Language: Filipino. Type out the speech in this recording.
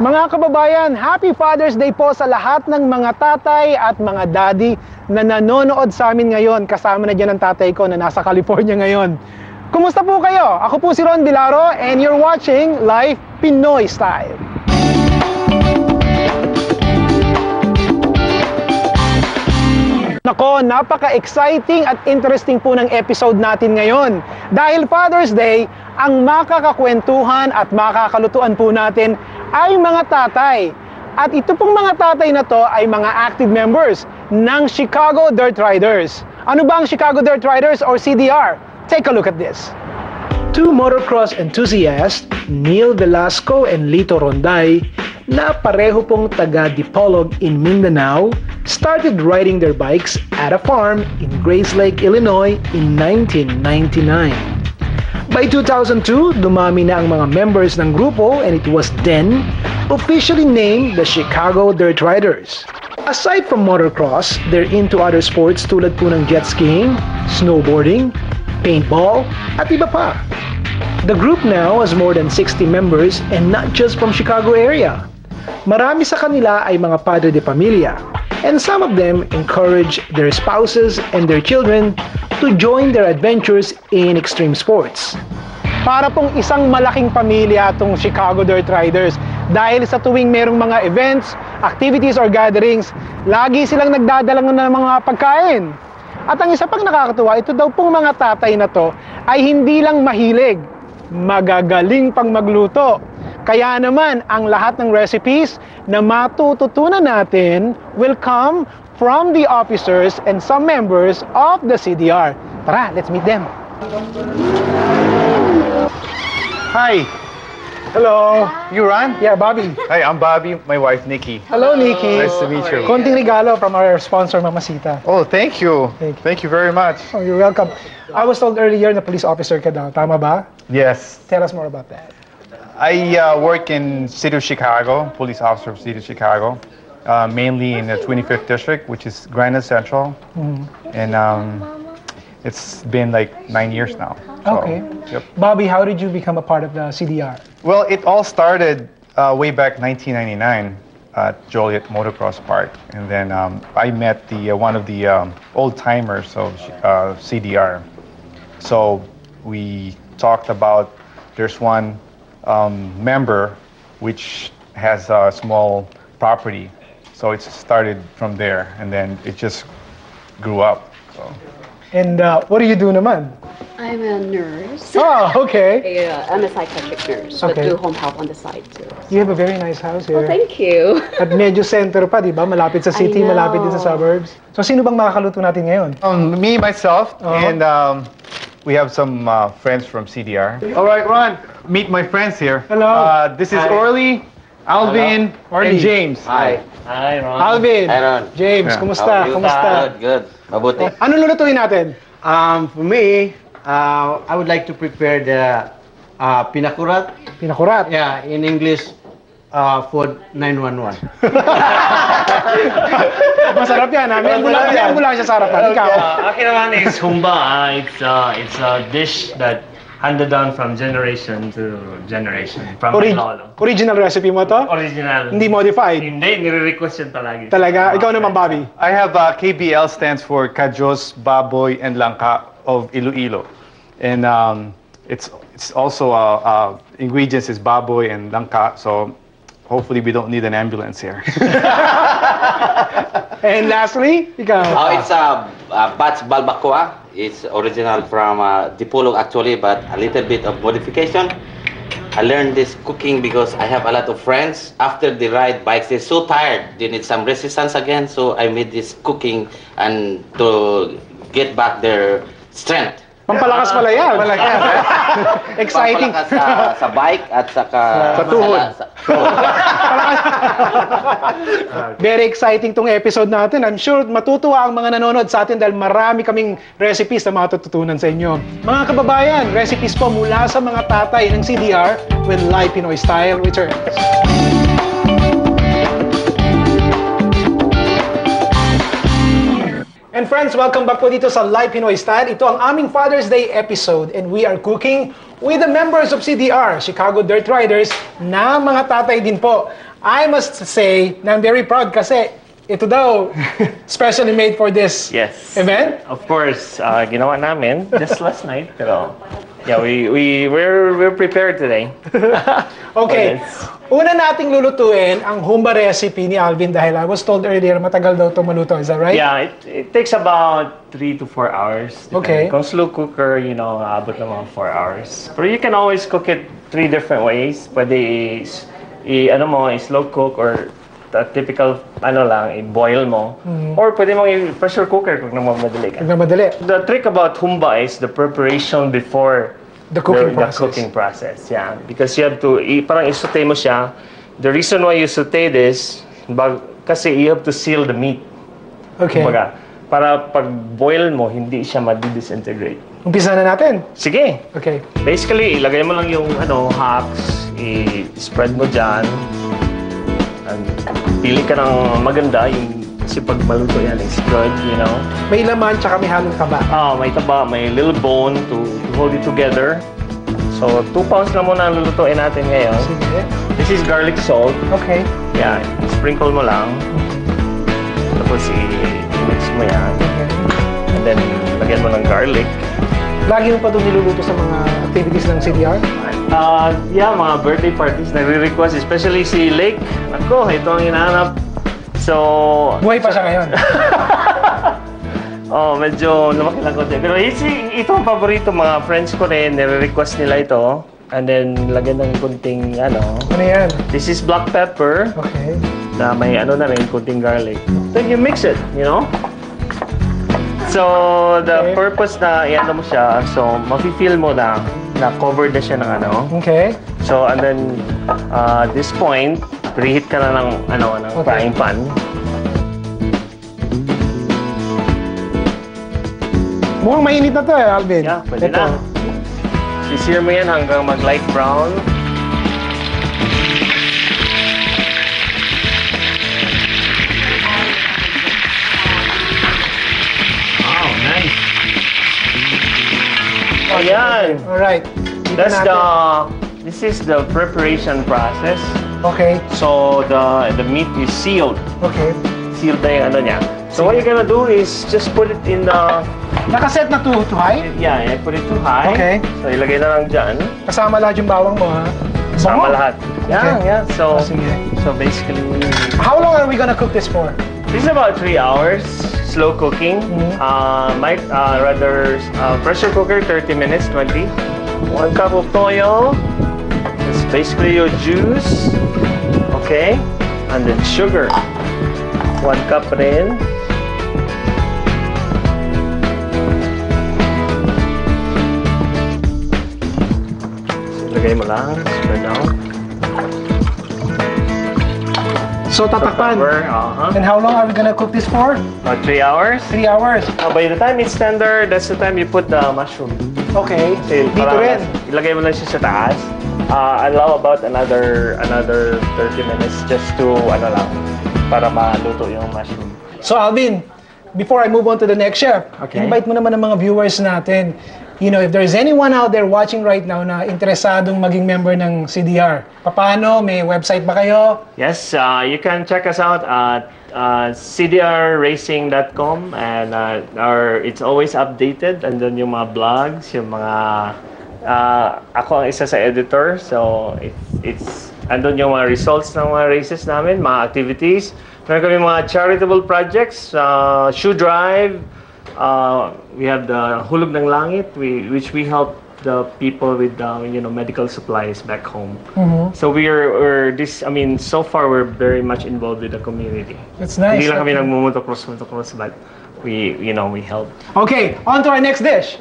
Mga kababayan, Happy Father's Day po sa lahat ng mga tatay at mga daddy na nanonood sa amin ngayon. Kasama na dyan ang tatay ko na nasa California ngayon. Kumusta po kayo? Ako po si Ron Vilaro and you're watching Life Pinoy Style. Nako, napaka-exciting at interesting po ng episode natin ngayon. Dahil Father's Day, ang makakakwentuhan at makakalutuan po natin ay mga tatay. At ito pong mga tatay na to ay mga active members ng Chicago Dirt Riders. Ano ba ang Chicago Dirt Riders or CDR? Take a look at this. Two motocross enthusiasts, Neil Velasco and Lito Ronday, na pareho pong taga Dipolog in Mindanao, started riding their bikes at a farm in Grace Lake, Illinois in 1999. By 2002, dumami na ang mga members ng grupo and it was then officially named the Chicago Dirt Riders. Aside from motocross, they're into other sports tulad po ng jet skiing, snowboarding, paintball, at iba pa. The group now has more than 60 members and not just from Chicago area. Marami sa kanila ay mga padre de pamilya, and some of them encourage their spouses and their children to join their adventures in extreme sports. Para pong isang malaking pamilya itong Chicago Dirt Riders dahil sa tuwing merong mga events, activities or gatherings, lagi silang nagdadala ng mga pagkain. At ang isa pang nakakatuwa, ito daw pong mga tatay na to ay hindi lang mahilig, magagaling pang magluto. Kaya naman, ang lahat ng recipes na matututunan natin will come from the officers and some members of the CDR. Tara, let's meet them. Hi. Hello. You Ron? Yeah, Bobby. Hi, I'm Bobby, my wife Nikki. Hello, Nikki. Nice to meet you. Konting regalo from our sponsor, Mamacita. Oh, thank you. Thank you. Thank you very much. Oh, you're welcome. I was told earlier na police officer ka daw. Tama ba? Yes. Tell us more about that. I work in City of Chicago, police officer of City of Chicago, mainly in the 25th District, which is Granite Central. And it's been like 9 years now. So, Okay. Yep. Bobby, how did you become a part of the CDR? Well, it all started way back 1999 at Joliet Motocross Park. And then I met one of the old timers of CDR. So we talked about there's one member which has a small property. So it started from there and then it just grew up. So. And what do you do naman? I'm a nurse. Oh, okay. I'm a psychiatric nurse, Okay. but do home health on the side too. You have a very nice house here. Well, thank you. At medyo center pa, di ba? Malapit sa city, I know. malapit din sa suburbs. So, sino bang makakaluto natin ngayon? Me, myself, Uh-huh. and we have some friends from CDR. All right, Ron, meet my friends here. Hello. This is Orly, Alvin, Orly. and James. Hi. Hi, Ron. Alvin, Hi, Ron. James, Yeah. kumusta? Kumusta? Good. Mabuti. Anong lulutuin natin? For me, I would like to prepare the pinakurat. Pinakurat. Yeah, in English, food 911. Masarap yan, ha? May ambulansya siya sa harapan. Ikaw? Akin naman is humba. It's a dish that handed down from generation to generation. From lolo. Original recipe mo to? Original. Hindi modified? Hindi, nire-request yun palagi. Talaga? Ikaw naman, Bobby? I have KBL stands for Kajos, Baboy, and Langka of Iloilo, and it's also ingredients is baboy and langka. So hopefully we don't need an ambulance here. And lastly, ikaw? It's a Bats Balbacoa. It's original from Dipolog actually, but a little bit of modification. I learned this cooking because I have a lot of friends. After they ride bikes, they're so tired. They need some resistance again. So I made this cooking and to get back their strength. Pampalakas pala yan. Exciting. Pampalakas sa bike at saka Sa tuhod. Very exciting tong episode natin. I'm sure matutuwa ang mga nanonood sa atin dahil marami kaming recipes na matututunan sa inyo. Mga kababayan, recipes po mula sa mga tatay ng CDR when Life Pinoy Style returns. And And friends, welcome back po dito sa Live Pinoy Style. Ito ang aming Father's Day episode and we are cooking with the members of CDR, Chicago Dirt Riders, na mga tatay din po. I must say na I'm very proud kasi ito daw, specially made for this Yes. event. Of course, ginawa namin just last night. Pero yeah, we're prepared today. Okay. Yes. Una nating lulutuin ang humba recipe ni Alvin dahil I was told earlier matagal daw ito maluto. Is that right? Yeah, it takes about 3 to 4 hours. Okay. Kung slow cooker, abot ng mga 4 hours. But you can always cook it 3 different ways. Pwede i-slow cook or typical, i-boil mo. Or pwede mo i-pressure cooker kung nagmamadali ka. Nagmamadali. The trick about humba is the preparation before The cooking the process. cooking process. Yeah, because you have to parang i-saute mo siya. The reason why you saute this kasi you have to seal the meat. Okay. Kumbaga, para pag boil mo hindi siya ma-disintegrate. Umpisa na natin. Sige. Okay. Basically, ilagay mo lang yung hacks, i-spread mo dyan. And pili ka ng maganda kasi pag maluto yan is good, May laman tsaka may halong taba. May taba, may little bone to hold it together. So, 2 pounds lang muna ang lulutuin natin ngayon. Sige. This is garlic salt. Okay. Yan, sprinkle mo lang. Tapos i-mix mo yan. Okay. And then, lagyan mo ng garlic. Lagi mo pa ito niluluto sa mga activities ng CDR? Yeah, mga birthday parties nagre-request, especially si Lake. Ako, ito ang hinahanap. So, Buhay pa siya ngayon. medyo lumaki lang konti. Pero ito ang paborito, mga friends ko rin, nire-request nila ito. And then, lagyan ng kunting, Ano yan? this is black pepper, Okay. na may na rin, kunting garlic. Then you mix it, So, the Okay. purpose na i-ano mo siya, so, mafe-feel mo na covered na siya ng Okay. So, and then, this point, preheat ka na ng Okay. frying pan. Mukhang mainit na to Alvin. Yeah, pwede Ito. na. Sisir mo yan hanggang mag-light brown. Wow, nice. Ayan. Alright. That's this is the preparation process. Okay. So, the meat is sealed. Okay. Sealed na yung niya. So, what you're gonna do is just put it in the... Nakaset na to high? Yeah, put it too high. Okay. So, ilagay na lang dyan. Kasama lahat yung bawang mo ha? Sama Bango. lahat. Yeah, Okay. yeah. So, Sige. basically, How long are we gonna cook this for? this is about 3 hours. Slow cooking. Might rather pressure cooker 30 minutes, 20. 1 cup of toyo. It's basically your juice. Okay. And then sugar. 1 cup rin. Lagay mo lang. Spread out. So tatakpan. Cover. And how long are we gonna cook this for? About 3 hours. 3 hours. By the time it's tender, that's the time you put the mushroom. Okay. Kasi Dito parang rin. Ilagay mo lang siya sa taas. Allow about another 30 minutes just to para maluto yung mushroom. So Alvin, before I move on to the next chef, Okay. invite mo naman ang mga viewers natin. If there's anyone out there watching right now na interesadong maging member ng CDR, paano? May website ba kayo? Yes, you can check us out at cdrracing.com and it's always updated, and then yung mga blogs, yung mga ako ang isa sa editor, so it's andun yung mga results ng mga races namin, mga activities. Meron kami mga charitable projects, shoe drive. We have the Hulog ng Langit, which we help the people with medical supplies back home. So so far we're very much involved with the community. That's nice. Hindi lang kami nagmumotocross, but we help. Okay, on to our next dish.